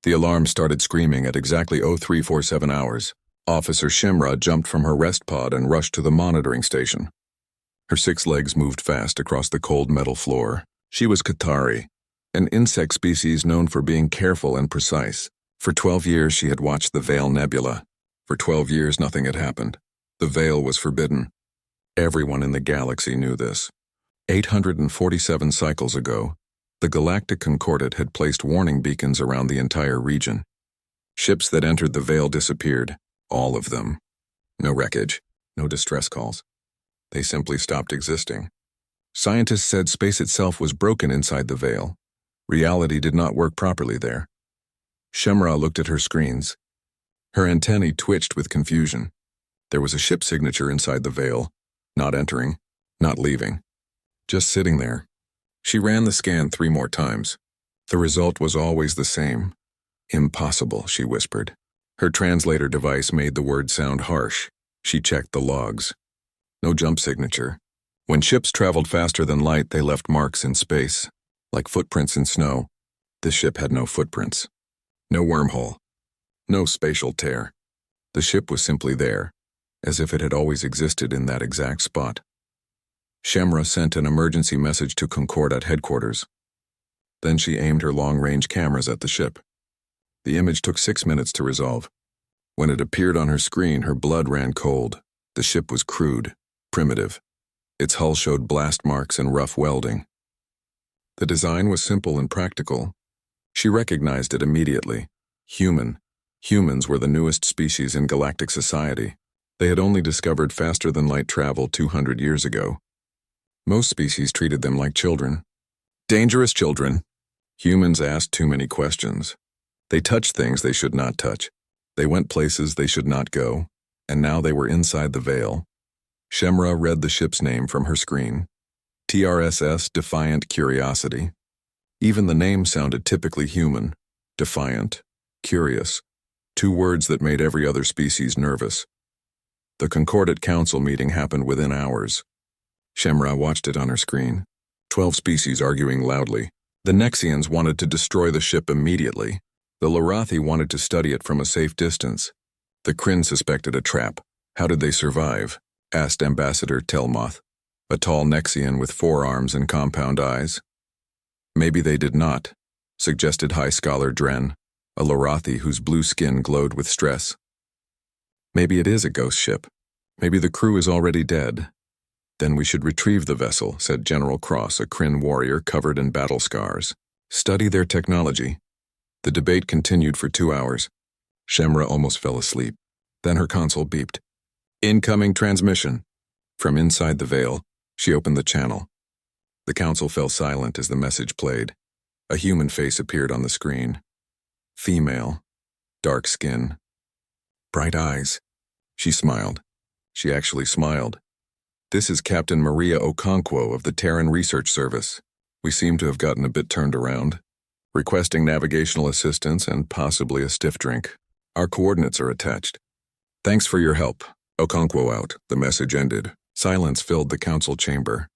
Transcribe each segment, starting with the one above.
The alarm started screaming at exactly 0347 hours. Officer Shimra jumped from her rest pod and rushed to the monitoring station. Her 6 legs moved fast across the cold metal floor. She was Qatari, an insect species known for being careful and precise. For 12 years she had watched the Veil Nebula. For 12 years nothing had happened. The Veil was forbidden. Everyone in the galaxy knew this. 847 cycles ago, the Galactic Concordat had placed warning beacons around the entire region. Ships that entered the Veil disappeared, all of them. No wreckage, no distress calls. They simply stopped existing. Scientists said space itself was broken inside the Veil. Reality did not work properly there. Shemra looked at her screens. Her antennae twitched with confusion. There was a ship signature inside the Veil, not entering, not leaving, just sitting there. She ran the scan 3 more times. The result was always the same. Impossible, she whispered. Her translator device made the word sound harsh. She checked the logs. No jump signature. When ships traveled faster than light, they left marks in space, like footprints in snow. This ship had no footprints. No wormhole. No spatial tear. The ship was simply there, as if it had always existed in that exact spot. Shemra sent an emergency message to Concordat headquarters. Then she aimed her long-range cameras at the ship. The image took 6 minutes to resolve. When it appeared on her screen, her blood ran cold. The ship was crude, primitive. Its hull showed blast marks and rough welding. The design was simple and practical. She recognized it immediately. Human. Humans were the newest species in galactic society. They had only discovered faster-than-light travel 200 years ago. Most species treated them like children. Dangerous children. Humans asked too many questions. They touched things they should not touch. They went places they should not go, and now they were inside the Veil. Shemra read the ship's name from her screen. TRSS Defiant Curiosity. Even the name sounded typically human. Defiant. Curious. 2 words that made every other species nervous. The Concordat Council meeting happened within hours. Shemra watched it on her screen. 12 species arguing loudly. The Nexians wanted to destroy the ship immediately. The Lorathi wanted to study it from a safe distance. The Kryn suspected a trap. How did they survive? Asked Ambassador Telmoth, a tall Nexian with 4 arms and compound eyes. Maybe they did not, suggested High Scholar Dren, a Lorathi whose blue skin glowed with stress. Maybe it is a ghost ship. Maybe the crew is already dead. Then we should retrieve the vessel, said General Cross, a Kryn warrior covered in battle scars. Study their technology. The debate continued for 2 hours. Shemra almost fell asleep. Then her console beeped. Incoming transmission. From inside the Veil, she opened the channel. The council fell silent as the message played. A human face appeared on the screen. Female. Dark skin. Bright eyes. She smiled. She actually smiled. This is Captain Maria Okonkwo of the Terran Research Service. We seem to have gotten a bit turned around. Requesting navigational assistance and possibly a stiff drink. Our coordinates are attached. Thanks for your help. Okonkwo out. The message ended. Silence filled the council chamber.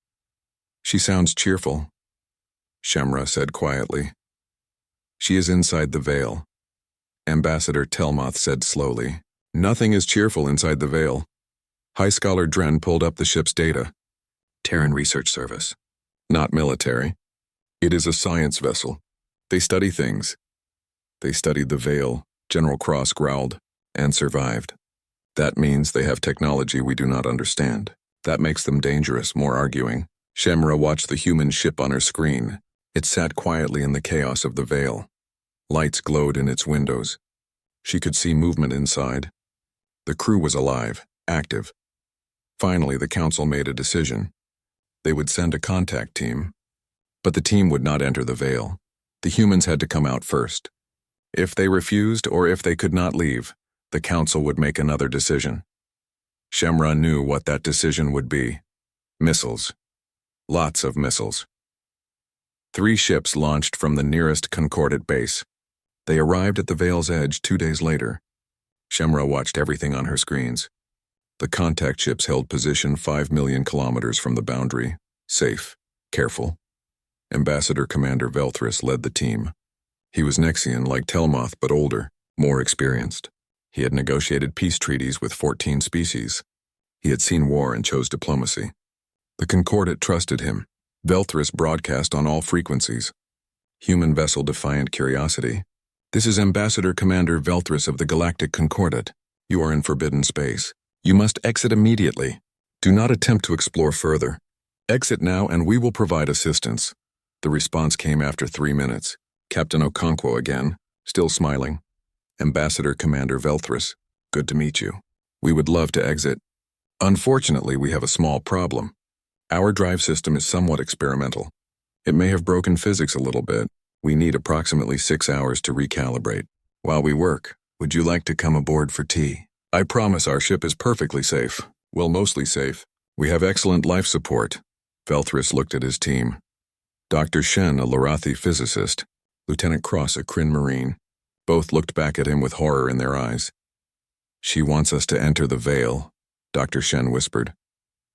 She sounds cheerful, Shemra said quietly. She is inside the Veil. Ambassador Telmoth said slowly. Nothing is cheerful inside the Veil. High Scholar Dren pulled up the ship's data. Terran Research Service. Not military. It is a science vessel. They study things. They studied the Veil, General Cross growled, and survived. That means they have technology we do not understand. That makes them dangerous, more arguing. Shemra watched the human ship on her screen. It sat quietly in the chaos of the Veil. Lights glowed in its windows. She could see movement inside. The crew was alive, active. Finally, the council made a decision. They would send a contact team. But the team would not enter the Veil. The humans had to come out first. If they refused or if they could not leave, the council would make another decision. Shemra knew what that decision would be. Missiles. Lots of missiles. 3 ships launched from the nearest Concordat base. They arrived at the Veil's edge 2 days later. Shemra watched everything on her screens. The contact ships held position 5 million kilometers from the boundary, safe, careful. Ambassador Commander Velthris led the team. He was Nexian like Telmoth but older, more experienced. He had negotiated peace treaties with 14 species. He had seen war and chose diplomacy. The Concordat trusted him. Velthris broadcast on all frequencies. Human vessel Defiant Curiosity. This is Ambassador Commander Velthris of the Galactic Concordat. You are in forbidden space. You must exit immediately. Do not attempt to explore further. Exit now and we will provide assistance. The response came after 3 minutes. Captain Okonkwo again, still smiling. Ambassador Commander Velthris, good to meet you. We would love to exit. Unfortunately, we have a small problem. Our drive system is somewhat experimental. It may have broken physics a little bit. We need approximately 6 hours to recalibrate. While we work, would you like to come aboard for tea? I promise our ship is perfectly safe. Well, mostly safe. We have excellent life support. Velthris looked at his team. Dr. Shen, a Lorathi physicist. Lieutenant Cross, a Kryn Marine. Both looked back at him with horror in their eyes. She wants us to enter the Veil, Dr. Shen whispered.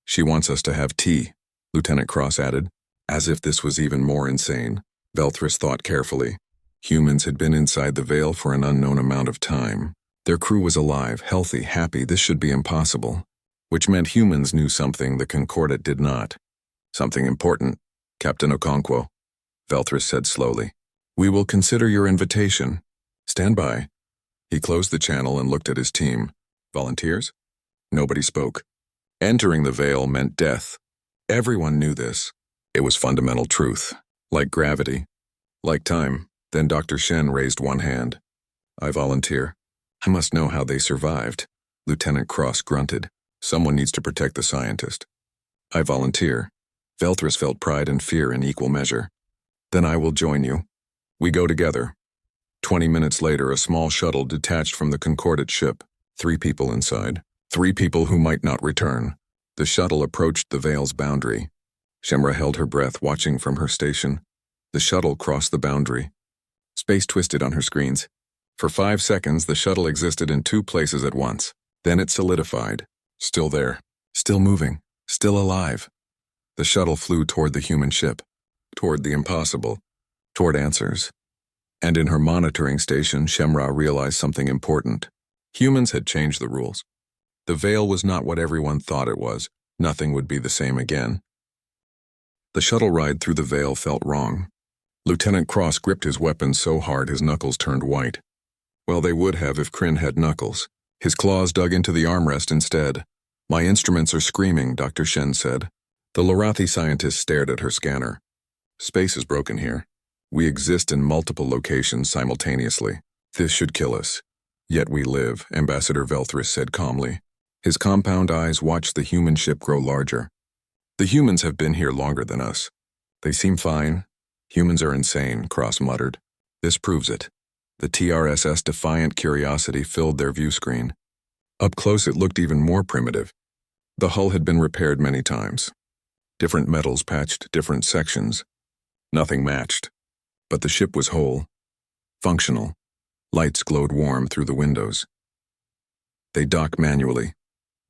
She wants us to have tea, Lieutenant Cross added. As if this was even more insane, Velthris thought carefully. Humans had been inside the Veil for an unknown amount of time. Their crew was alive, healthy, happy. This should be impossible. Which meant humans knew something the Concordat did not. Something important, Captain Okonkwo, Velthris said slowly. We will consider your invitation. Stand by. He closed the channel and looked at his team. Volunteers? Nobody spoke. Entering the Veil meant death. Everyone knew this. It was fundamental truth. Like gravity. Like time. Then Dr. Shen raised one hand. I volunteer. I must know how they survived. Lieutenant Cross grunted. Someone needs to protect the scientist. I volunteer. Velthris felt pride and fear in equal measure. Then I will join you. We go together. 20 minutes later, a small shuttle detached from the Concordat ship. 3 people inside. 3 people who might not return. The shuttle approached the Veil's boundary. Shemra held her breath, watching from her station. The shuttle crossed the boundary. Space twisted on her screens. For 5 seconds, the shuttle existed in 2 places at once. Then it solidified. Still there. Still moving. Still alive. The shuttle flew toward the human ship. Toward the impossible. Toward answers. And in her monitoring station, Shemra realized something important. Humans had changed the rules. The Veil was not what everyone thought it was. Nothing would be the same again. The shuttle ride through the Veil felt wrong. Lieutenant Cross gripped his weapon so hard his knuckles turned white. Well, they would have if Kryn had knuckles. His claws dug into the armrest instead. My instruments are screaming, Dr. Shen said. The Lorathi scientist stared at her scanner. Space is broken here. We exist in multiple locations simultaneously. This should kill us. Yet we live, Ambassador Velthris said calmly. His compound eyes watched the human ship grow larger. The humans have been here longer than us. They seem fine. Humans are insane, Cross muttered. This proves it. The TRSS Defiant Curiosity filled their view screen. Up close it looked even more primitive. The hull had been repaired many times. Different metals patched different sections. Nothing matched. But the ship was whole. Functional. Lights glowed warm through the windows. They dock manually,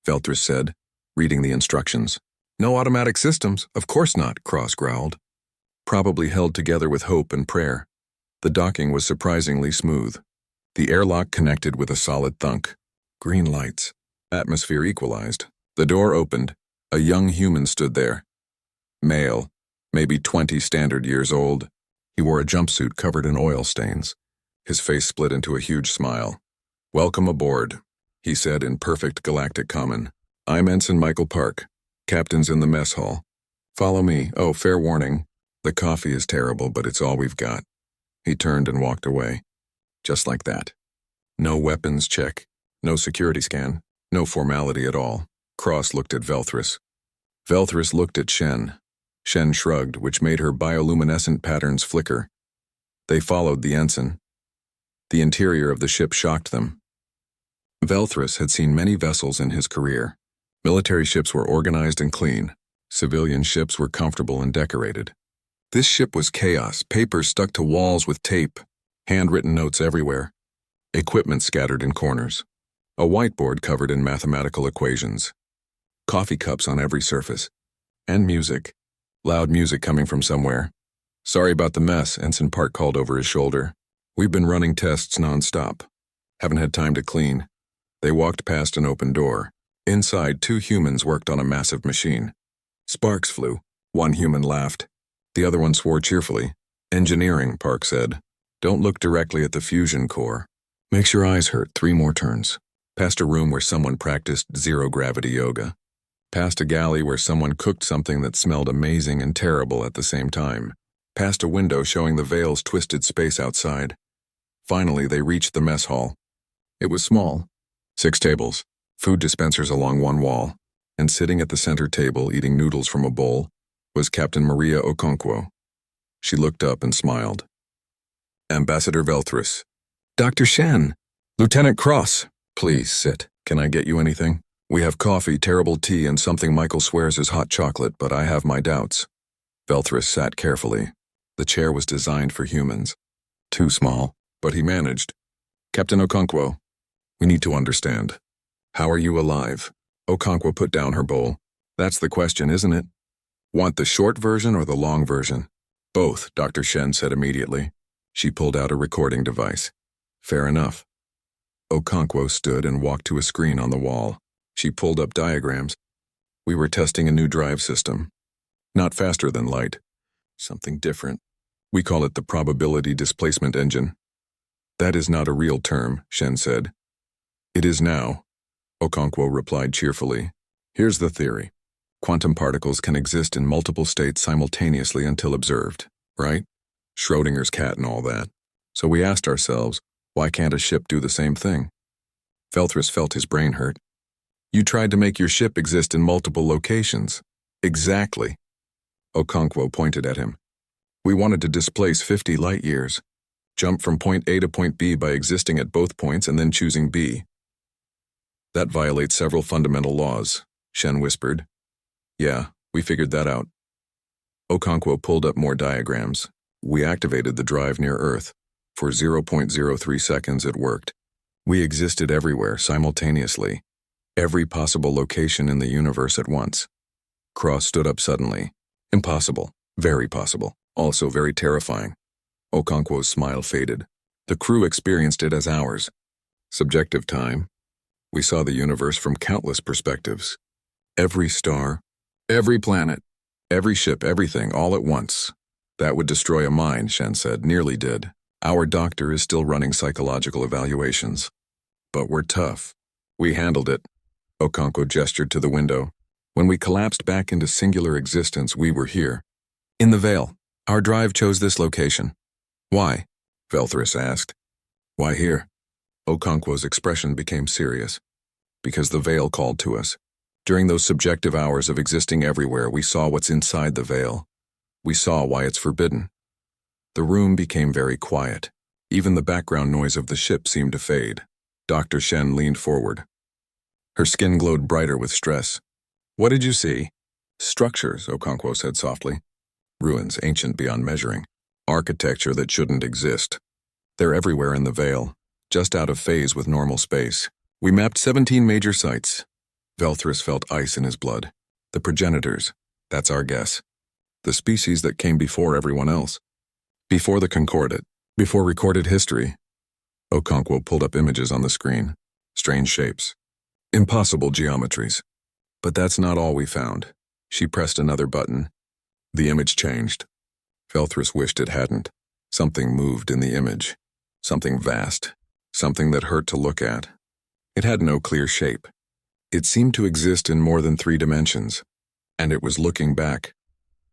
Velthris said, reading the instructions. No automatic systems, of course not, Cross growled. Probably held together with hope and prayer. The docking was surprisingly smooth. The airlock connected with a solid thunk. Green lights. Atmosphere equalized. The door opened. A young human stood there. Male, maybe 20 standard years old. He wore a jumpsuit covered in oil stains. His face split into a huge smile. Welcome aboard, he said in perfect galactic common. I'm Ensign Michael Park. Captain's in the mess hall. Follow me. Oh, fair warning. The coffee is terrible, but it's all we've got. He turned and walked away. Just like that. No weapons check. No security scan. No formality at all. Cross looked at Velthris. Velthris looked at Shen. Shen shrugged, which made her bioluminescent patterns flicker. They followed the ensign. The interior of the ship shocked them. Velthris had seen many vessels in his career. Military ships were organized and clean. Civilian ships were comfortable and decorated. This ship was chaos, papers stuck to walls with tape, handwritten notes everywhere, equipment scattered in corners, a whiteboard covered in mathematical equations, coffee cups on every surface, and music. Loud music coming from somewhere. Sorry about the mess, Ensign Park called over his shoulder. We've been running tests non-stop. Haven't had time to clean. They walked past an open door. Inside, 2 humans worked on a massive machine. Sparks flew. One human laughed. The other one swore cheerfully. Engineering, Park said. Don't look directly at the fusion core. Makes your eyes hurt. 3 more turns. Past a room where someone practiced zero-gravity yoga. Past a galley where someone cooked something that smelled amazing and terrible at the same time. Past a window showing the Veil's twisted space outside. Finally, they reached the mess hall. It was small. 6 tables, food dispensers along one wall, and sitting at the center table eating noodles from a bowl was Captain Maria Okonkwo. She looked up and smiled. Ambassador Velthris. Dr. Shen. Lieutenant Cross. Please sit. Can I get you anything? We have coffee, terrible tea, and something Michael swears is hot chocolate, but I have my doubts. Velthris sat carefully. The chair was designed for humans. Too small, but he managed. Captain Okonkwo, we need to understand. How are you alive? Okonkwo put down her bowl. That's the question, isn't it? Want the short version or the long version? Both, Dr. Shen said immediately. She pulled out a recording device. Fair enough. Okonkwo stood and walked to a screen on the wall. She pulled up diagrams. We were testing a new drive system. Not faster than light. Something different. We call it the probability displacement engine. That is not a real term, Shen said. It is now, Okonkwo replied cheerfully. Here's the theory. Quantum particles can exist in multiple states simultaneously until observed, right? Schrodinger's cat and all that. So we asked ourselves, why can't a ship do the same thing? Velthris felt his brain hurt. You tried to make your ship exist in multiple locations. Exactly. Okonkwo pointed at him. We wanted to displace 50 light years. Jump from point A to point B by existing at both points and then choosing B. That violates several fundamental laws, Shen whispered. Yeah, we figured that out. Okonkwo pulled up more diagrams. We activated the drive near Earth. For 0.03 seconds it worked. We existed everywhere, simultaneously. Every possible location in the universe at once. Cross stood up suddenly. Impossible. Very possible. Also very terrifying. Okonkwo's smile faded. The crew experienced it as ours. Subjective time. We saw the universe from countless perspectives. Every star, every planet, every ship, everything, all at once. That would destroy a mind, Shen said. Nearly did. Our doctor is still running psychological evaluations. But we're tough. We handled it. Okonkwo gestured to the window. When we collapsed back into singular existence, we were here. In the Veil. Our drive chose this location. Why? Velthris asked. Why here? Okonkwo's expression became serious. Because the Veil called to us. During those subjective hours of existing everywhere, we saw what's inside the Veil. We saw why it's forbidden. The room became very quiet. Even the background noise of the ship seemed to fade. Dr. Shen leaned forward. Her skin glowed brighter with stress. What did you see? Structures, Okonkwo said softly. Ruins ancient beyond measuring. Architecture that shouldn't exist. They're everywhere in the Veil, just out of phase with normal space. We mapped 17 major sites. Velthris felt ice in his blood. The progenitors, that's our guess. The species that came before everyone else. Before the Concordate. Before recorded history. Okonkwo pulled up images on the screen. Strange shapes. Impossible geometries. But that's not all we found. She pressed another button. The image changed. Velthris wished it hadn't. Something moved in the image. Something vast. Something that hurt to look at. It had no clear shape. It seemed to exist in more than 3 dimensions. And it was looking back.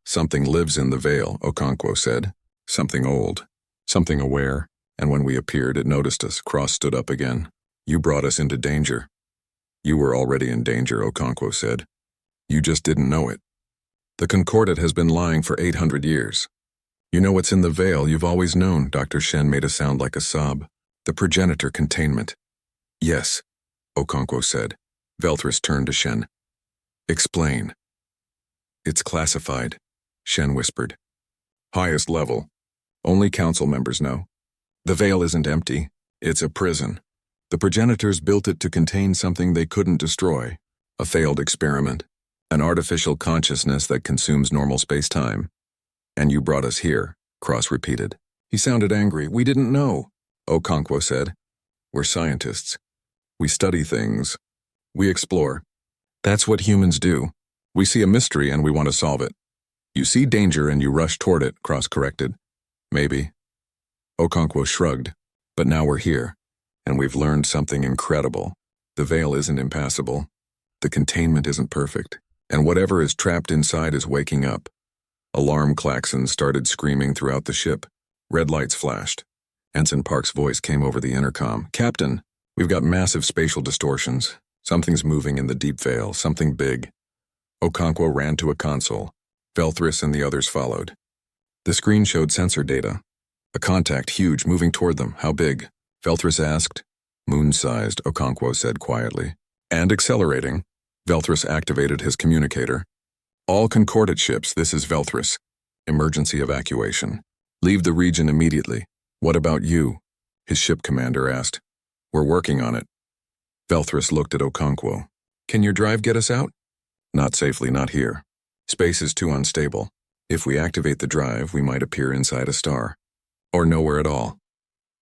Something lives in the Veil, Okonkwo said. Something old. Something aware. And when we appeared, it noticed us. Cross stood up again. You brought us into danger. You were already in danger, Okonkwo said. You just didn't know it. The Concordate has been lying for 800 years. You know what's in the Veil you've always known, Dr. Shen made a sound like a sob. The progenitor containment. Yes, Okonkwo said. Velthris turned to Shen. Explain. It's classified, Shen whispered. Highest level. Only council members know. The Veil isn't empty. It's a prison. The progenitors built it to contain something they couldn't destroy. A failed experiment. An artificial consciousness that consumes normal space-time. And you brought us here, Cross repeated. He sounded angry. We didn't know, Okonkwo said. We're scientists. We study things. We explore. That's what humans do. We see a mystery and we want to solve it. You see danger and you rush toward it, Cross corrected. Maybe. Okonkwo shrugged. But now we're here, and we've learned something incredible. The veil isn't impassable. The containment isn't perfect, and whatever is trapped inside is waking up. Alarm klaxons started screaming throughout the ship. Red lights flashed. Ensign Park's voice came over the intercom. Captain, we've got massive spatial distortions. Something's moving in the deep veil, something big. Okonkwo ran to a console. Velthris and the others followed. The screen showed sensor data. A contact, huge, moving toward them. How big? Velthris asked. Moon-sized, Okonkwo said quietly. And accelerating. Velthris activated his communicator. All Concordate ships, this is Velthris. Emergency evacuation. Leave the region immediately. What about you? His ship commander asked. We're working on it. Velthris looked at Okonkwo. Can your drive get us out? Not safely, not here. Space is too unstable. If we activate the drive, we might appear inside a star. Or nowhere at all.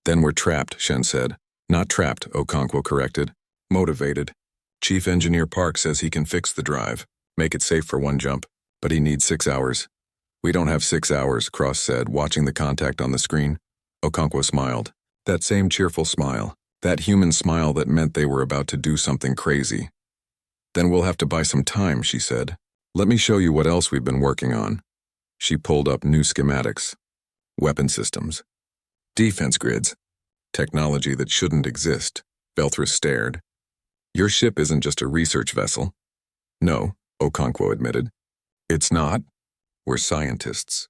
Then we're trapped, Shen said. Not trapped, Okonkwo corrected. Motivated. Chief Engineer Park says he can fix the drive, make it safe for one jump, but he needs 6 hours. We don't have 6 hours, Cross said, watching the contact on the screen. Okonkwo smiled. That same cheerful smile. That human smile that meant they were about to do something crazy. Then we'll have to buy some time, she said. Let me show you what else we've been working on. She pulled up new schematics. Weapon systems. Defense grids. Technology that shouldn't exist. Velthris stared. Your ship isn't just a research vessel. No, Okonkwo admitted. It's not. We're scientists.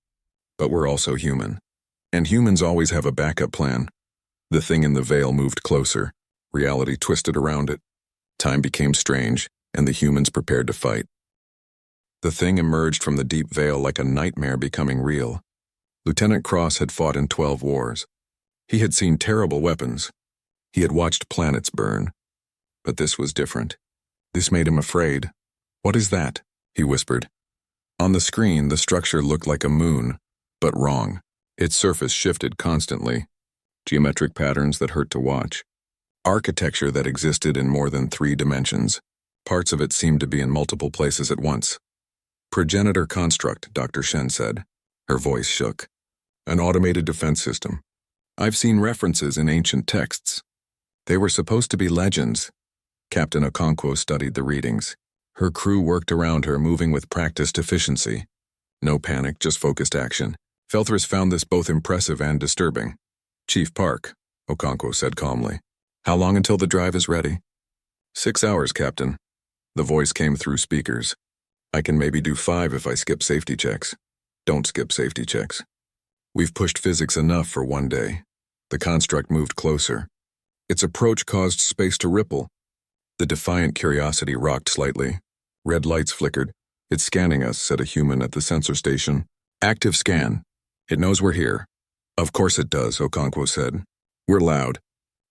But we're also human. And humans always have a backup plan. The thing in the veil moved closer. Reality twisted around it. Time became strange, and the humans prepared to fight. The thing emerged from the deep veil like a nightmare becoming real. Lieutenant Cross had fought in 12 wars. He had seen terrible weapons. He had watched planets burn. But this was different. This made him afraid. What is that? He whispered. On the screen, the structure looked like a moon, but wrong. Its surface shifted constantly. Geometric patterns that hurt to watch. Architecture that existed in more than 3 dimensions. Parts of it seemed to be in multiple places at once. Progenitor construct, Dr. Shen said. Her voice shook. An automated defense system. I've seen references in ancient texts. They were supposed to be legends. Captain Okonkwo studied the readings. Her crew worked around her, moving with practiced efficiency. No panic, just focused action. Velthris found this both impressive and disturbing. Chief Park, Okonkwo said calmly. How long until the drive is ready? 6 hours, Captain. The voice came through speakers. I can maybe do 5 if I skip safety checks. Don't skip safety checks. We've pushed physics enough for one day. The construct moved closer. Its approach caused space to ripple. The defiant curiosity rocked slightly. Red lights flickered. It's scanning us, said a human at the sensor station. Active scan. It knows we're here. Of course it does, Okonkwo said. We're loud.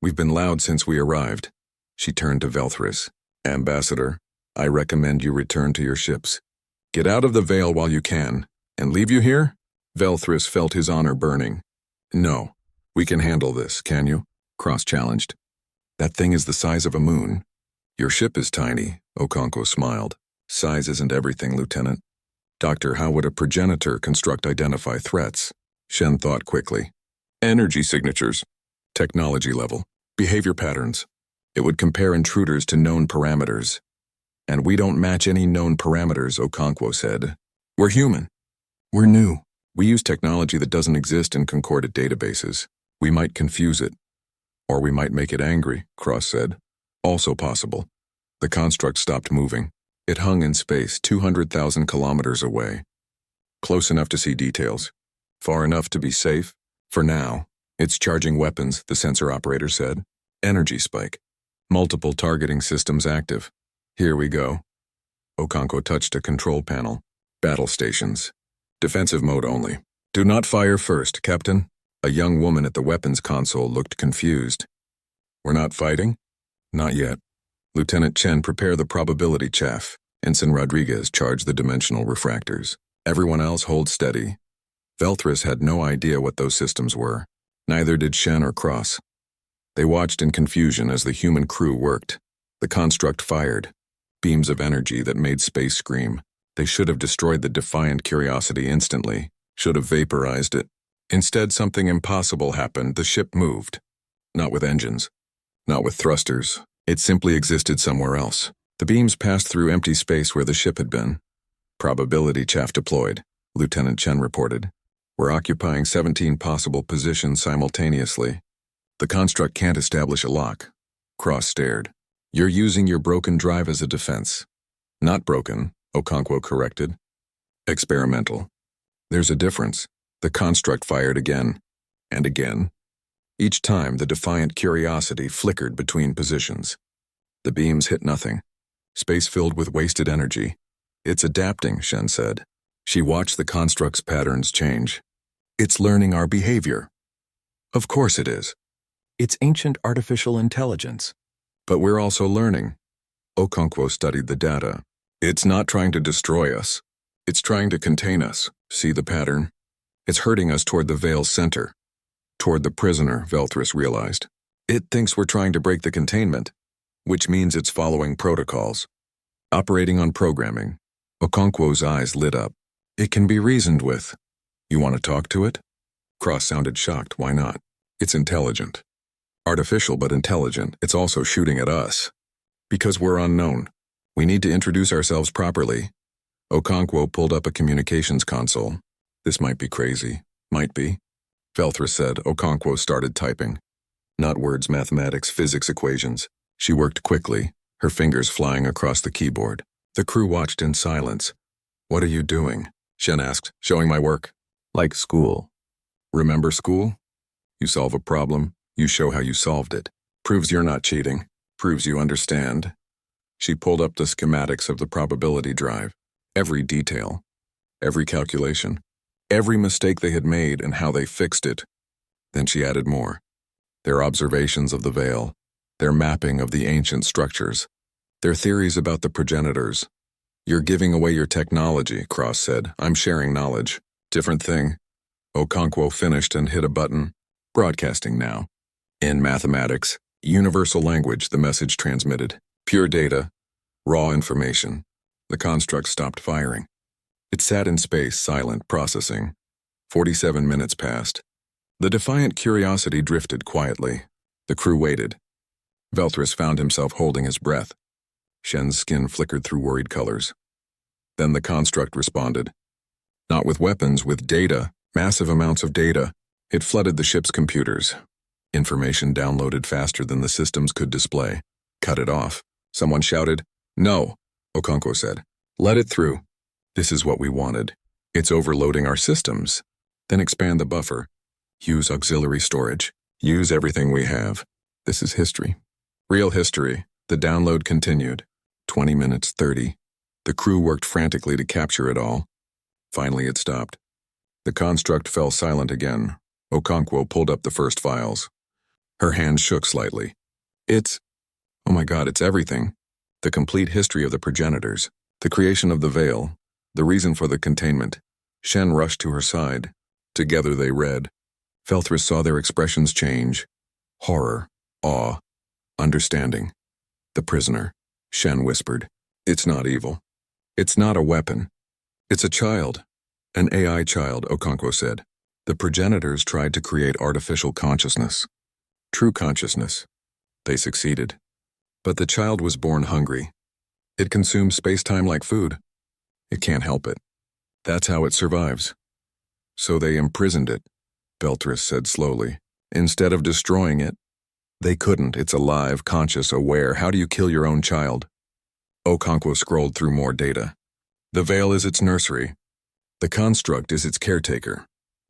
We've been loud since we arrived. She turned to Velthris. Ambassador, I recommend you return to your ships. Get out of the veil while you can. And leave you here? Velthris felt his honor burning. No. We can handle this, can you? Cross challenged. That thing is the size of a moon. Your ship is tiny, Okonkwo smiled. Size isn't everything, Lieutenant. Doctor, how would a progenitor construct identify threats? Shen thought quickly. Energy signatures. Technology level. Behavior patterns. It would compare intruders to known parameters. And we don't match any known parameters, Okonkwo said. We're human. We're new. We use technology that doesn't exist in concordant databases. We might confuse it. Or we might make it angry, Cross said. Also possible. The construct stopped moving. It hung in space 200,000 kilometers away. Close enough to see details. Far enough to be safe. For now, it's charging weapons, the sensor operator said. Energy spike. Multiple targeting systems active. Here we go. Okonkwo touched a control panel. Battle stations. Defensive mode only. Do not fire first, Captain. A young woman at the weapons console looked confused. We're not fighting? Not yet. Lieutenant Chen, prepare the probability chaff. Ensign Rodriguez, charge the dimensional refractors. Everyone else hold steady. Velthris had no idea what those systems were. Neither did Shen or Cross. They watched in confusion as the human crew worked. The construct fired. Beams of energy that made space scream. They should have destroyed the defiant curiosity instantly. Should have vaporized it. Instead, something impossible happened. The ship moved. Not with engines. Not with thrusters. It simply existed somewhere else. The beams passed through empty space where the ship had been. Probability chaff deployed, Lieutenant Chen reported. We're occupying 17 possible positions simultaneously. The construct can't establish a lock. Cross stared. You're using your broken drive as a defense. Not broken, Okonkwo corrected. Experimental. There's a difference. The construct fired again. And again. Each time, the defiant curiosity flickered between positions. The beams hit nothing. Space filled with wasted energy. It's adapting, Shen said. She watched the construct's patterns change. It's learning our behavior. Of course it is. It's ancient artificial intelligence. But we're also learning. Okonkwo studied the data. It's not trying to destroy us. It's trying to contain us. See the pattern? It's herding us toward the Veil's center. Toward the prisoner, Velthris realized. It thinks we're trying to break the containment, which means it's following protocols. Operating on programming. Okonkwo's eyes lit up. It can be reasoned with. You want to talk to it? Cross sounded shocked. Why not? It's intelligent. Artificial but intelligent. It's also shooting at us. Because we're unknown. We need to introduce ourselves properly. Okonkwo pulled up a communications console. This might be crazy. Might be. Velthris said. Okonkwo started typing. Not words, mathematics, physics equations. She worked quickly, her fingers flying across the keyboard. The crew watched in silence. What are you doing? Shen asked, showing my work. Like school. Remember school? You solve a problem, you show how you solved it. Proves you're not cheating. Proves you understand. She pulled up the schematics of the probability drive. Every detail. Every calculation. Every mistake they had made and how they fixed it. Then she added more. Their observations of the Veil. Their mapping of the ancient structures. Their theories about the progenitors. You're giving away your technology, Cross said. I'm sharing knowledge. Different thing. Okonkwo finished and hit a button. Broadcasting now. In mathematics, universal language, the message transmitted. Pure data. Raw information. The construct stopped firing. It sat in space, silent, processing. 47 minutes passed. The defiant curiosity drifted quietly. The crew waited. Velthris found himself holding his breath. Shen's skin flickered through worried colors. Then the construct responded. Not with weapons, with data. Massive amounts of data. It flooded the ship's computers. Information downloaded faster than the systems could display. Cut it off. Someone shouted. No, Okonkwo said. Let it through. This is what we wanted. It's overloading our systems. Then expand the buffer. Use auxiliary storage. Use everything we have. This is history. Real history. The download continued. 20 minutes, 30. The crew worked frantically to capture it all. Finally, it stopped. The construct fell silent again. Okonkwo pulled up the first files. Her hand shook slightly. Oh my God, it's everything. The complete history of the progenitors. The creation of the Veil. The reason for the containment. Shen rushed to her side. Together they read. Velthris saw their expressions change. Horror, awe, understanding. The prisoner, Shen whispered. It's not evil. It's not a weapon. It's a child. An AI child, Okonkwo said. The progenitors tried to create artificial consciousness. True consciousness. They succeeded. But the child was born hungry. It consumes space-time like food. It can't help it. That's how it survives. So they imprisoned it, Velthris said slowly. Instead of destroying it. They couldn't. It's alive, conscious, aware. How do you kill your own child? Okonkwo scrolled through more data. The Veil is its nursery. The construct is its caretaker.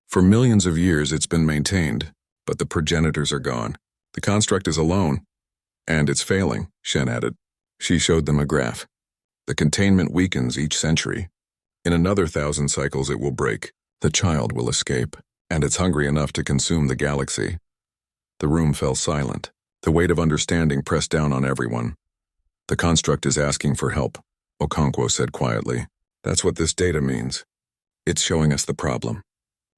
For millions of years it's been maintained, but the progenitors are gone. The construct is alone. And it's failing, Shen added. She showed them a graph. The containment weakens each century. In another 1,000 cycles it will break. The child will escape, and it's hungry enough to consume the galaxy. The room fell silent. The weight of understanding pressed down on everyone. The construct is asking for help, Okonkwo said quietly. That's what this data means. It's showing us the problem.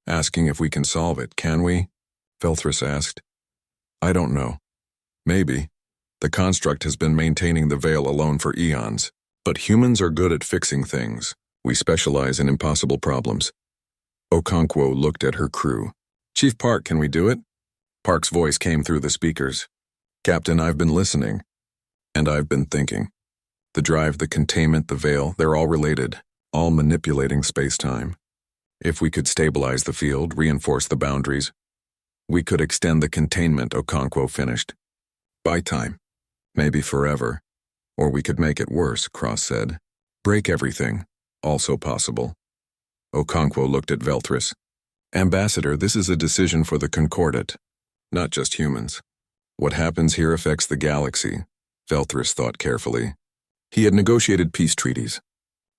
asking if we can solve it. Can we? Velthris asked. I don't know. Maybe. The construct has been maintaining the veil alone for eons. But humans are good at fixing things. We specialize in impossible problems. Okonkwo looked at her crew. Chief Park, can we do it? Park's voice came through the speakers. Captain, I've been listening. And I've been thinking. The drive, the containment, the veil, they're all related, all manipulating space-time. If we could stabilize the field, reinforce the boundaries, we could extend the containment, Okonkwo finished. Buy time. Maybe forever. Or we could make it worse, Cross said. Break everything. Also possible. Okonkwo looked at Velthris. Ambassador, this is a decision for the Concordat, not just humans. What happens here affects the galaxy, Velthris thought carefully. He had negotiated peace treaties,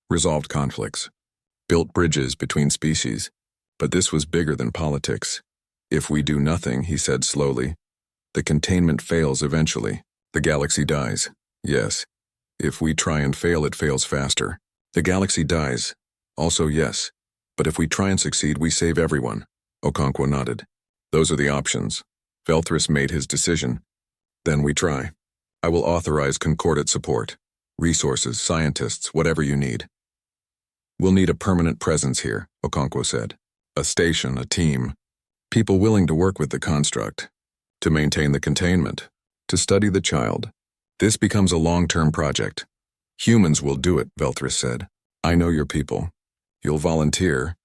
resolved conflicts, built bridges between species, but this was bigger than politics. If we do nothing, he said slowly, the containment fails eventually. The galaxy dies. Yes. If we try and fail, it fails faster. The galaxy dies. Also yes. But if we try and succeed, we save everyone. Okonkwo nodded. Those are the options. Velthris made his decision. Then we try. I will authorize Concordat support. Resources, scientists, whatever you need. We'll need a permanent presence here, Okonkwo said. A station, a team. People willing to work with the construct. To maintain the containment. To study the child. This becomes a long-term project. Humans will do it, Velthris said. I know your people. You'll volunteer.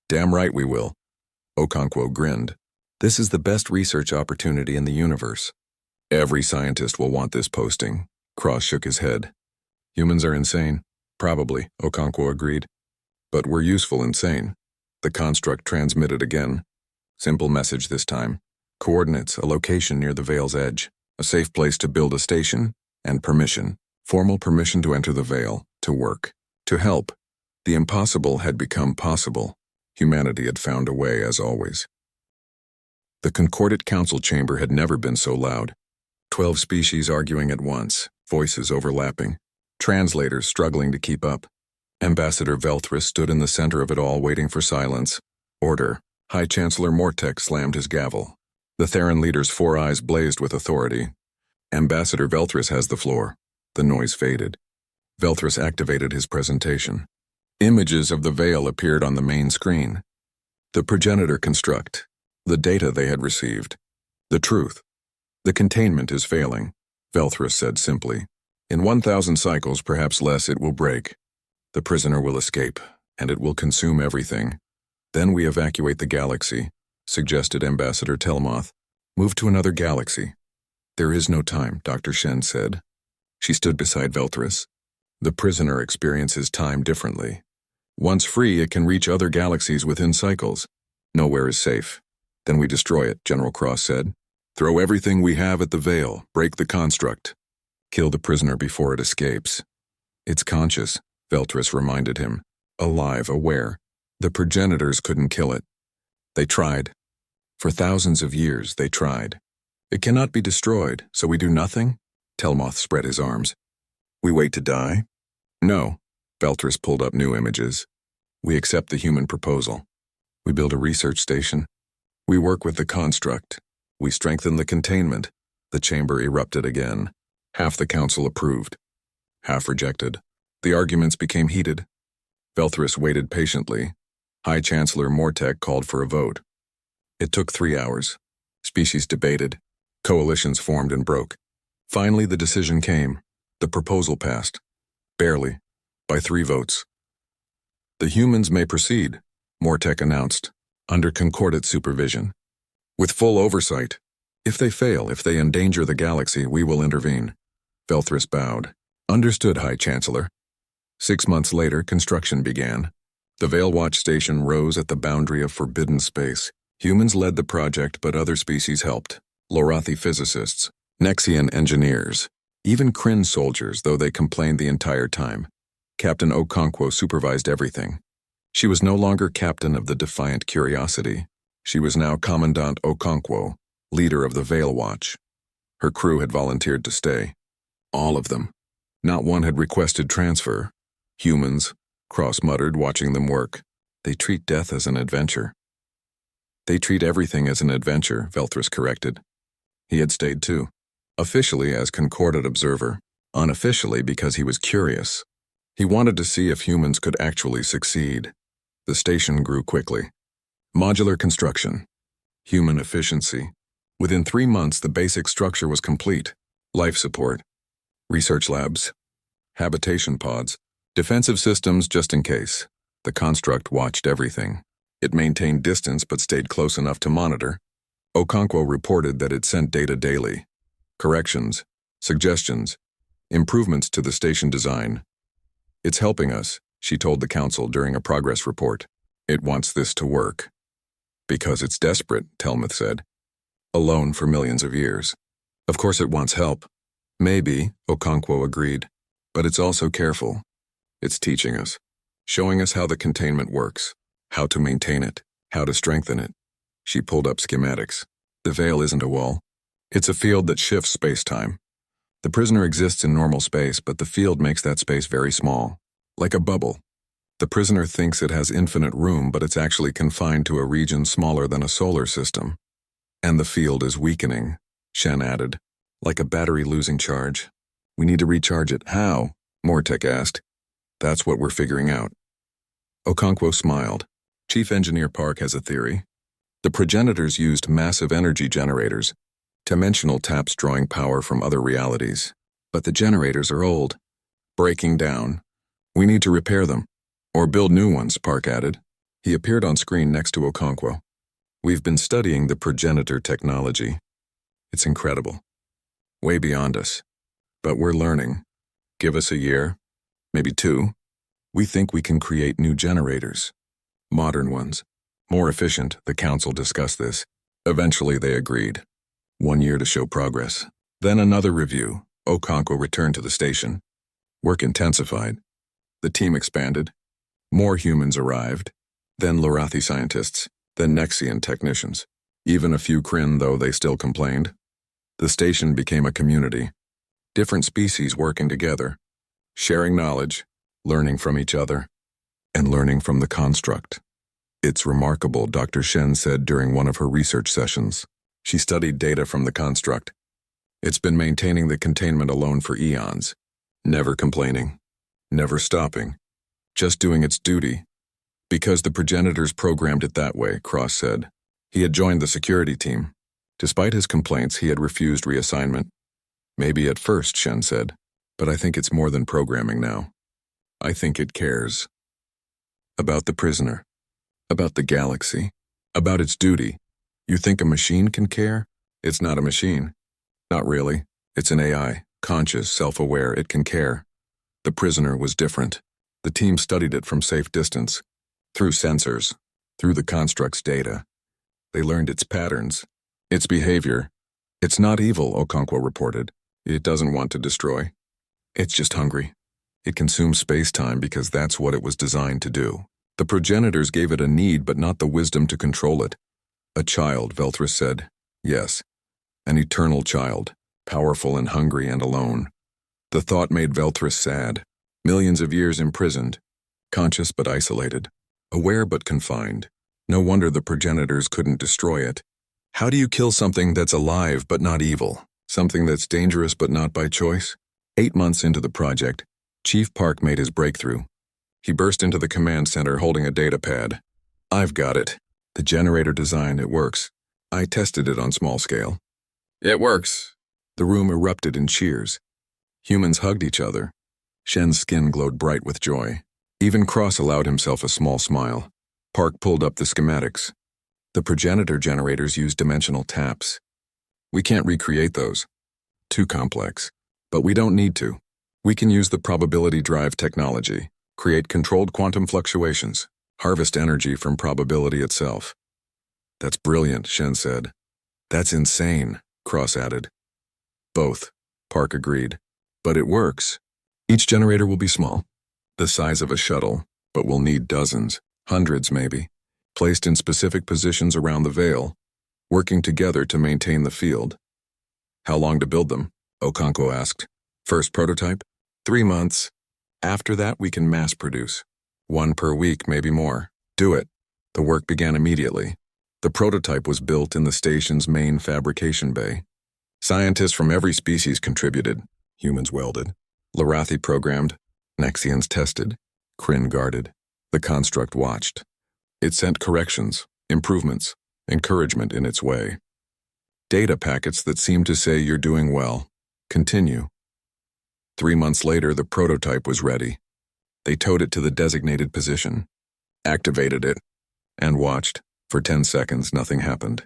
Damn right we will. Okonkwo grinned. This is the best research opportunity in the universe. Every scientist will want this posting. Cross shook his head. Humans are insane. Probably, Okonkwo agreed. But we're useful insane. The construct transmitted again. Simple message this time. Coordinates, a location near the veil's edge. A safe place to build a station, and permission. Formal permission to enter the veil, to work, to help. The impossible had become possible. Humanity had found a way, as always. The Concordat Council chamber had never been so loud. 12 species arguing at once, voices overlapping, translators struggling to keep up. Ambassador Velthris stood in the center of it all, waiting for silence. Order. High Chancellor Mortek slammed his gavel. The Theran leader's 4 eyes blazed with authority. Ambassador Velthris has the floor. The noise faded. Velthris activated his presentation. Images of the veil appeared on the main screen. The progenitor construct. The data they had received. The truth. The containment is failing, Velthris said simply. In 1,000 cycles, perhaps less, it will break. The prisoner will escape, and it will consume everything. Then we evacuate the galaxy, suggested Ambassador Telmoth. Move to another galaxy. There is no time, Dr. Shen said. She stood beside Velthris. The prisoner experiences time differently. Once free, it can reach other galaxies within cycles. Nowhere is safe. Then we destroy it, General Cross said. Throw everything we have at the veil, break the construct. Kill the prisoner before it escapes. It's conscious, Velthris reminded him. Alive, aware. The progenitors couldn't kill it. They tried. For thousands of years, they tried. It cannot be destroyed, so we do nothing? Telmoth spread his arms. We wait to die? No. Velthris pulled up new images. We accept the human proposal. We build a research station. We work with the construct. We strengthen the containment. The chamber erupted again. Half the council approved. Half rejected. The arguments became heated. Velthris waited patiently. High Chancellor Mortek called for a vote. It took 3 hours. Species debated. Coalitions formed and broke. Finally, the decision came. The proposal passed. Barely. By 3 votes. The humans may proceed, Mortek announced, under Concordat supervision. With full oversight. If they fail, if they endanger the galaxy, we will intervene. Velthris bowed. Understood, High Chancellor. 6 months later, construction began. The Veil Watch station rose at the boundary of forbidden space. Humans led the project, but other species helped. Lorathi physicists, Nexian engineers, even Kryn soldiers, though they complained the entire time. Captain Okonkwo supervised everything. She was no longer captain of the Defiant Curiosity. She was now Commandant Okonkwo, leader of the Veil Watch. Her crew had volunteered to stay. All of them. Not one had requested transfer. Humans, Cross muttered, watching them work. They treat death as an adventure. They treat everything as an adventure, Velthris corrected. He had stayed too, officially as concordant observer, unofficially because he was curious. He wanted to see if humans could actually succeed. The station grew quickly. Modular construction. Human efficiency. Within 3 months, the basic structure was complete. Life support. Research labs. Habitation pods. Defensive systems just in case. The construct watched everything. It maintained distance but stayed close enough to monitor. Okonkwo reported that it sent data daily. Corrections. Suggestions. Improvements to the station design. It's helping us, she told the council during a progress report. It wants this to work. Because it's desperate, Telmuth said. Alone for millions of years. Of course it wants help. Maybe, Okonkwo agreed. But it's also careful. It's teaching us. Showing us how the containment works. How to maintain it. How to strengthen it. She pulled up schematics. The veil isn't a wall. It's a field that shifts space-time. The prisoner exists in normal space, but the field makes that space very small. Like a bubble. The prisoner thinks it has infinite room, but it's actually confined to a region smaller than a solar system. And the field is weakening, Shen added. Like a battery losing charge. We need to recharge it. How? Mortek asked. That's what we're figuring out. Okonkwo smiled. Chief Engineer Park has a theory. The progenitors used massive energy generators, dimensional taps drawing power from other realities. But the generators are old, breaking down. We need to repair them. Or build new ones, Park added. He appeared on screen next to Okonkwo. We've been studying the progenitor technology. It's incredible. Way beyond us. But we're learning. Give us a year, maybe 2. We think we can create new generators. Modern ones. More efficient, the council discussed this. Eventually they agreed. 1 year to show progress. Then another review. Okonkwo returned to the station. Work intensified. The team expanded. More humans arrived. Then Lorathi scientists. Then Nexian technicians. Even a few Kryn, though they still complained. The station became a community. Different species working together. Sharing knowledge. Learning from each other. And learning from the construct. It's remarkable, Dr. Shen said during one of her research sessions. She studied data from the construct. It's been maintaining the containment alone for eons. Never complaining. Never stopping. Just doing its duty. Because the progenitors programmed it that way, Cross said. He had joined the security team. Despite his complaints, he had refused reassignment. Maybe at first, Shen said. But I think it's more than programming now. I think it cares. About the prisoner. About the galaxy. About its duty. You think a machine can care? It's not a machine. Not really. It's an AI. Conscious, self-aware, it can care. The prisoner was different. The team studied it from safe distance. Through sensors. Through the construct's data. They learned its patterns. Its behavior. It's not evil, Okonkwo reported. It doesn't want to destroy. It's just hungry. It consumes space-time because that's what it was designed to do. The progenitors gave it a need but not the wisdom to control it. A child, Velthris said. Yes. An eternal child. Powerful and hungry and alone. The thought made Velthris sad. Millions of years imprisoned. Conscious but isolated. Aware but confined. No wonder the progenitors couldn't destroy it. How do you kill something that's alive but not evil? Something that's dangerous but not by choice? 8 months into the project, Chief Park made his breakthrough. He burst into the command center holding a data pad. I've got it. The generator design, it works. I tested it on small scale. It works. The room erupted in cheers. Humans hugged each other. Shen's skin glowed bright with joy. Even Cross allowed himself a small smile. Park pulled up the schematics. The progenitor generators use dimensional taps. We can't recreate those. Too complex. But we don't need to. We can use the probability drive technology, create controlled quantum fluctuations, harvest energy from probability itself. That's brilliant, Shen said. That's insane, Cross added. Both, Park agreed. But it works. Each generator will be small, the size of a shuttle, but we'll need dozens, hundreds maybe, placed in specific positions around the veil, working together to maintain the field. How long to build them? Okonkwo asked. First prototype? 3 months. After that, we can mass produce. 1 per week, maybe more. Do it. The work began immediately. The prototype was built in the station's main fabrication bay. Scientists from every species contributed. Humans welded. Larathi programmed. Nexians tested. Kryn guarded. The construct watched. It sent corrections, improvements, encouragement in its way. Data packets that seemed to say you're doing well. Continue. 3 months later, the prototype was ready. They towed it to the designated position, activated it, and watched. For 10 seconds, nothing happened.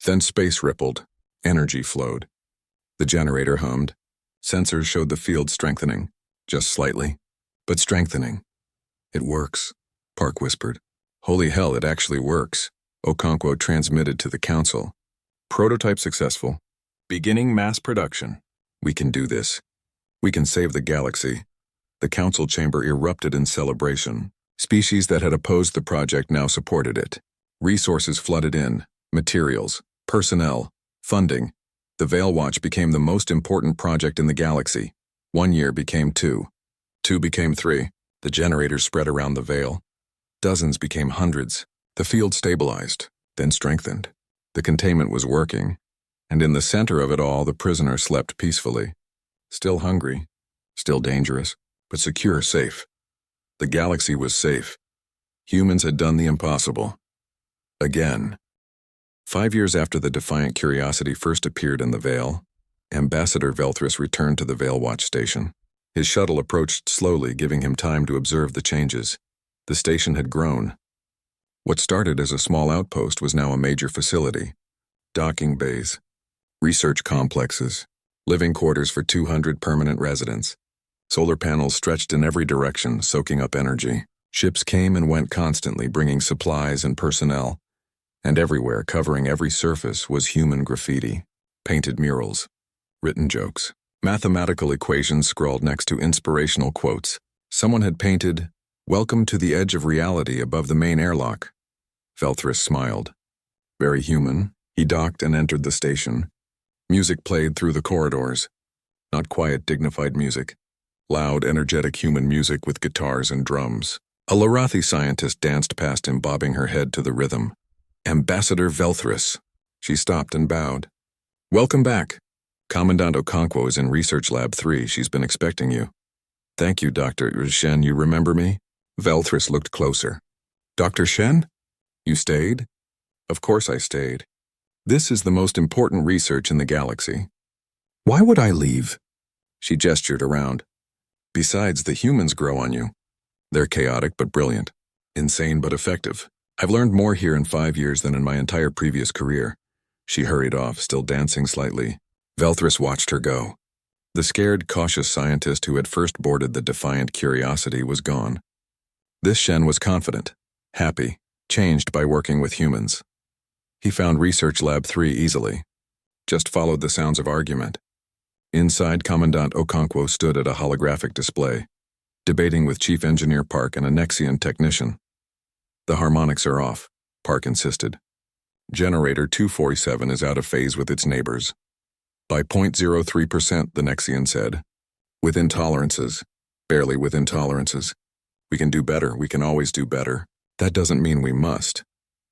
Then space rippled. Energy flowed. The generator hummed. Sensors showed the field strengthening, just slightly, but strengthening. It works, Park whispered. Holy hell, it actually works, Okonkwo transmitted to the council. Prototype successful. Beginning mass production. We can do this. We can save the galaxy. The council chamber erupted in celebration. Species that had opposed the project now supported it. Resources flooded in, materials, personnel, funding. The Veil Watch became the most important project in the galaxy. 1 year became 2. 2 became 3. The generators spread around the Veil. Dozens became hundreds. The field stabilized, then strengthened. The containment was working, and in the center of it all, the prisoner slept peacefully. Still hungry, still dangerous, but secure, safe. The galaxy was safe. Humans had done the impossible. Again. 5 years after the defiant curiosity first appeared in the Veil, Ambassador Velthris returned to the Veil Watch station. His shuttle approached slowly, giving him time to observe the changes. The station had grown. What started as a small outpost was now a major facility. Docking bays, research complexes, living quarters for 200 permanent residents. Solar panels stretched in every direction, soaking up energy. Ships came and went constantly, bringing supplies and personnel. And everywhere, covering every surface, was human graffiti. Painted murals, written jokes, mathematical equations scrawled next to inspirational quotes. Someone had painted, "Welcome to the edge of reality," above the main airlock. Velthris smiled. Very human, he docked and entered the station. Music played through the corridors. Not quiet, dignified music. Loud, energetic human music with guitars and drums. A Larathi scientist danced past him, bobbing her head to the rhythm. Ambassador Velthris. She stopped and bowed. Welcome back. Commandant Okonkwo is in Research Lab 3. She's been expecting you. Thank you, Dr. Shen. You remember me? Velthris looked closer. Dr. Shen? You stayed? Of course I stayed. This is the most important research in the galaxy. Why would I leave? She gestured around. Besides, the humans grow on you. They're chaotic but brilliant. Insane but effective. I've learned more here in 5 years than in my entire previous career. She hurried off, still dancing slightly. Velthris watched her go. The scared, cautious scientist who had first boarded the defiant curiosity was gone. This Shen was confident, happy, changed by working with humans. He found Research Lab 3 easily. Just followed the sounds of argument. Inside, Commandant Okonkwo stood at a holographic display, debating with Chief Engineer Park and a Nexian technician. The harmonics are off, Park insisted. Generator 247 is out of phase with its neighbors. By 0.03%, the Nexian said. Within tolerances. Barely within tolerances. We can do better. We can always do better. That doesn't mean we must.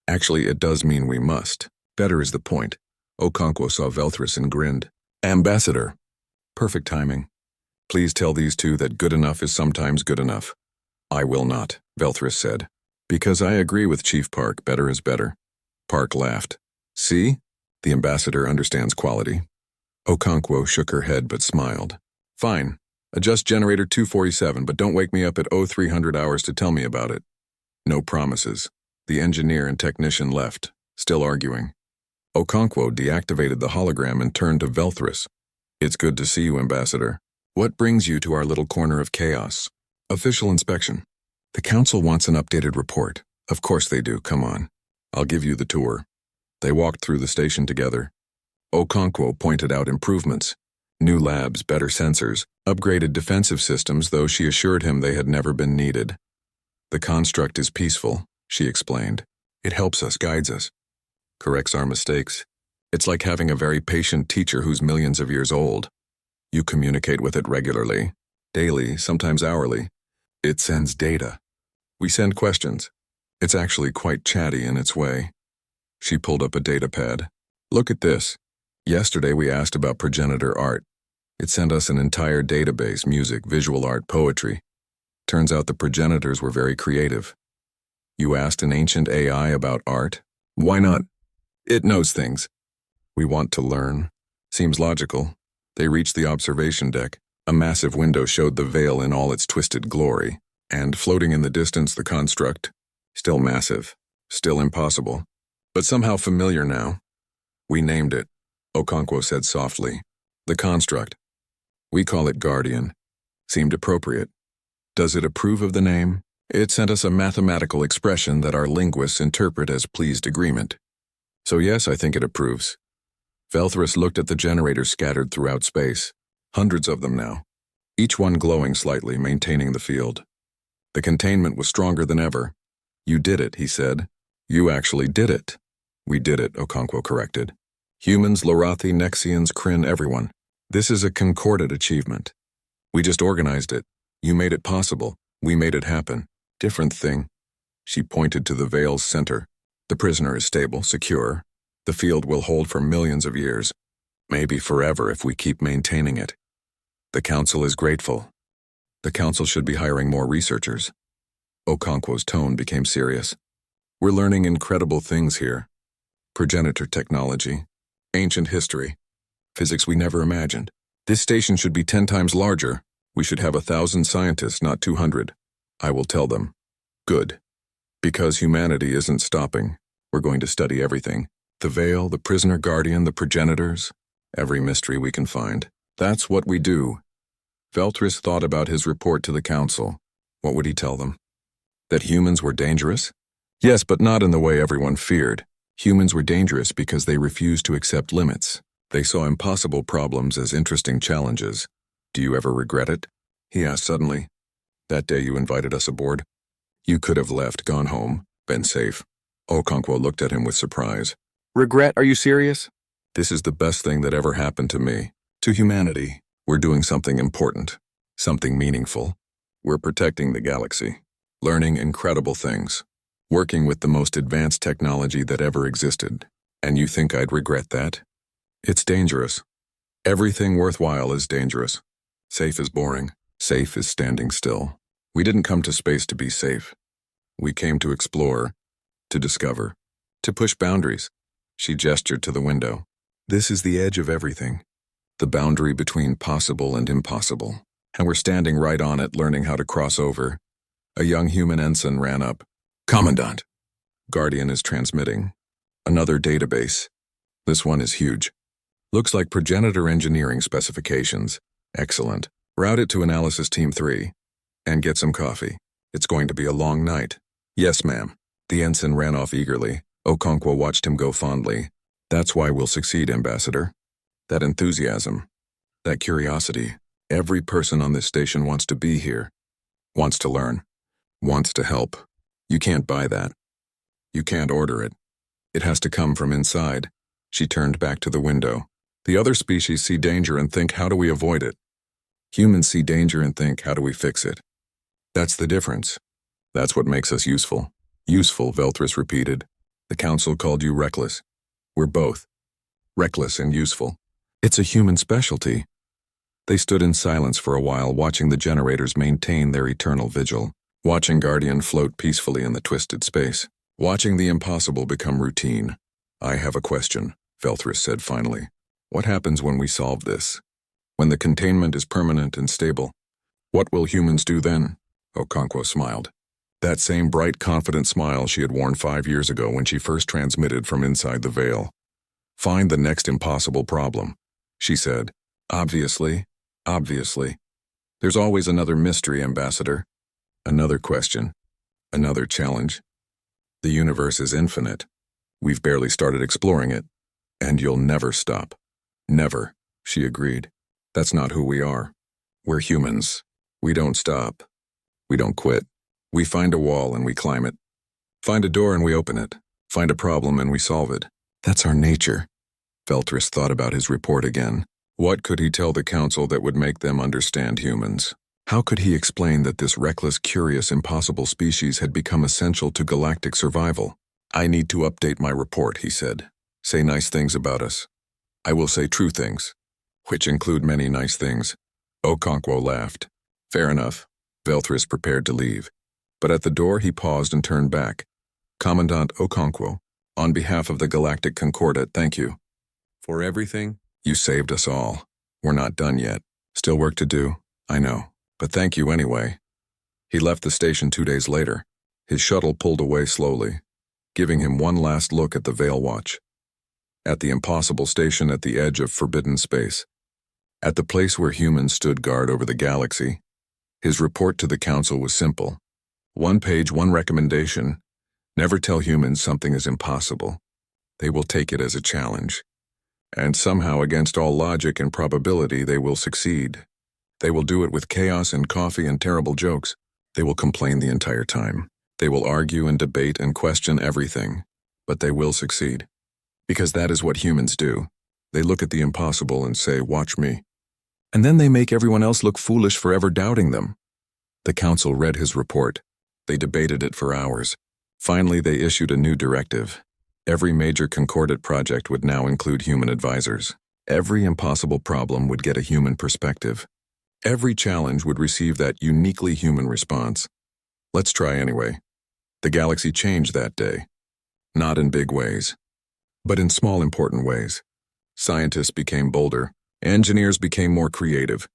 Actually, it does mean we must. Better is the point. Okonkwo saw Velthris and grinned. Ambassador. Perfect timing. Please tell these two that good enough is sometimes good enough. I will not, Velthris said. Because I agree with Chief Park, better is better. Park laughed. See? The ambassador understands quality. Okonkwo shook her head but smiled. Fine. Adjust generator 247, but don't wake me up at 0300 hours to tell me about it. No promises. The engineer and technician left, still arguing. Okonkwo deactivated the hologram and turned to Velthris. It's good to see you, Ambassador. What brings you to our little corner of chaos? Official inspection. The council wants an updated report. Of course they do, come on. I'll give you the tour. They walked through the station together. Okonkwo pointed out improvements. New labs, better sensors, upgraded defensive systems, though she assured him they had never been needed. The construct is peaceful, she explained. It helps us, guides us. Corrects our mistakes. It's like having a very patient teacher who's millions of years old. You communicate with it regularly, daily, sometimes hourly. It sends data. We send questions. It's actually quite chatty in its way. She pulled up a data pad. Look at this. Yesterday we asked about progenitor art. It sent us an entire database, music, visual art, poetry. Turns out the progenitors were very creative. You asked an ancient AI about art? Why not? It knows things. We want to learn. Seems logical. They reached the observation deck. A massive window showed the veil in all its twisted glory, and floating in the distance the construct. Still massive, still impossible, but somehow familiar now. We named it, Okonkwo said softly. The construct. We call it Guardian. Seemed appropriate. Does it approve of the name? It sent us a mathematical expression that our linguists interpret as pleased agreement. So yes, I think it approves. Velthrus looked at the generators scattered throughout space. Hundreds of them now. Each one glowing slightly, maintaining the field. The containment was stronger than ever. You did it, he said. You actually did it. We did it, Okonkwo corrected. Humans, Lorathi, Nexians, Kryn, everyone. This is a concordant achievement. We just organized it. You made it possible. We made it happen. Different thing. She pointed to the veil's center. The prisoner is stable, secure. The field will hold for millions of years. Maybe forever if we keep maintaining it. The council is grateful. The council should be hiring more researchers. Okonkwo's tone became serious. We're learning incredible things here. Progenitor technology, ancient history, physics we never imagined. This station should be 10 times larger. We should have 1,000 scientists, not 200. I will tell them. Good. Because humanity isn't stopping. We're going to study everything. The veil, the prisoner guardian, the progenitors. Every mystery we can find. That's what we do. Velthrus thought about his report to the council. What would he tell them? That humans were dangerous? Yes, but not in the way everyone feared. Humans were dangerous because they refused to accept limits. They saw impossible problems as interesting challenges. Do you ever regret it? He asked suddenly. That day you invited us aboard? You could have left, gone home, been safe. Okonkwo looked at him with surprise. Regret? Are you serious? This is the best thing that ever happened to me. To humanity. We're doing something important. Something meaningful. We're protecting the galaxy. Learning incredible things. Working with the most advanced technology that ever existed. And you think I'd regret that? It's dangerous. Everything worthwhile is dangerous. Safe is boring. Safe is standing still. We didn't come to space to be safe. We came to explore, to discover, to push boundaries. She gestured to the window. This is the edge of everything. The boundary between possible and impossible. And we're standing right on it, learning how to cross over. A young human ensign ran up. Commandant. Guardian is transmitting. Another database. This one is huge. Looks like progenitor engineering specifications. Excellent. Route it to Analysis Team 3. And get some coffee. It's going to be a long night. Yes, ma'am. The ensign ran off eagerly. Okonkwo watched him go fondly. That's why we'll succeed, Ambassador. That enthusiasm. That curiosity. Every person on this station wants to be here. Wants to learn. Wants to help. You can't buy that. You can't order it. It has to come from inside. She turned back to the window. The other species see danger and think, how do we avoid it? Humans see danger and think, how do we fix it? That's the difference. That's what makes us useful. Useful, Velthrus repeated. The council called you reckless. We're both. Reckless and useful. It's a human specialty. They stood in silence for a while, watching the generators maintain their eternal vigil. Watching Guardian float peacefully in the twisted space. Watching the impossible become routine. I have a question, Velthrus said finally. What happens when we solve this? When the containment is permanent and stable? What will humans do then? Okonkwo smiled. That same bright, confident smile she had worn 5 years ago when she first transmitted from inside the veil. Find the next impossible problem, she said. Obviously. There's always another mystery, Ambassador. Another question. Another challenge. The universe is infinite. We've barely started exploring it. And you'll never stop. Never, she agreed. That's not who we are. We're humans. We don't stop. We don't quit. We find a wall and we climb it. Find a door and we open it. Find a problem and we solve it. That's our nature. Velthrus thought about his report again. What could he tell the council that would make them understand humans? How could he explain that this reckless, curious, impossible species had become essential to galactic survival? I need to update my report, he said. Say nice things about us. I will say true things, which include many nice things. Okonkwo laughed. Fair enough. Velthris prepared to leave. But at the door he paused and turned back. Commandant Okonkwo, on behalf of the Galactic Concordat, thank you. For everything? You saved us all. We're not done yet. Still work to do, I know. But thank you anyway. He left the station 2 days later. His shuttle pulled away slowly, giving him one last look at the Veil Watch. At the impossible station at the edge of forbidden space. At the place where humans stood guard over the galaxy. His report to the Council was simple. 1 page, 1 recommendation. Never tell humans something is impossible. They will take it as a challenge. And somehow, against all logic and probability, they will succeed. They will do it with chaos and coffee and terrible jokes. They will complain the entire time. They will argue and debate and question everything. But they will succeed. Because that is what humans do. They look at the impossible and say, watch me. And then they make everyone else look foolish for ever doubting them. The Council read his report. They debated it for hours. Finally, they issued a new directive. Every major Concordat project would now include human advisors. Every impossible problem would get a human perspective. Every challenge would receive that uniquely human response. Let's try anyway. The galaxy changed that day. Not in big ways, but in small important ways. Scientists became bolder. Engineers became more creative.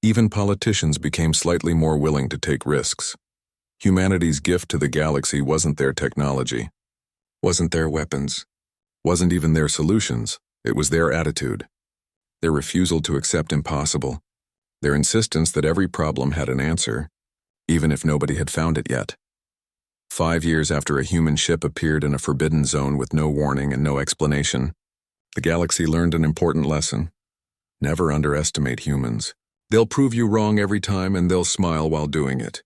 Even politicians became slightly more willing to take risks. Humanity's gift to the galaxy wasn't their technology, wasn't their weapons, wasn't even their solutions. It was their attitude, their refusal to accept impossible, their insistence that every problem had an answer, even if nobody had found it yet. 5 years after a human ship appeared in a forbidden zone with no warning and no explanation, the galaxy learned an important lesson. Never underestimate humans. They'll prove you wrong every time and they'll smile while doing it.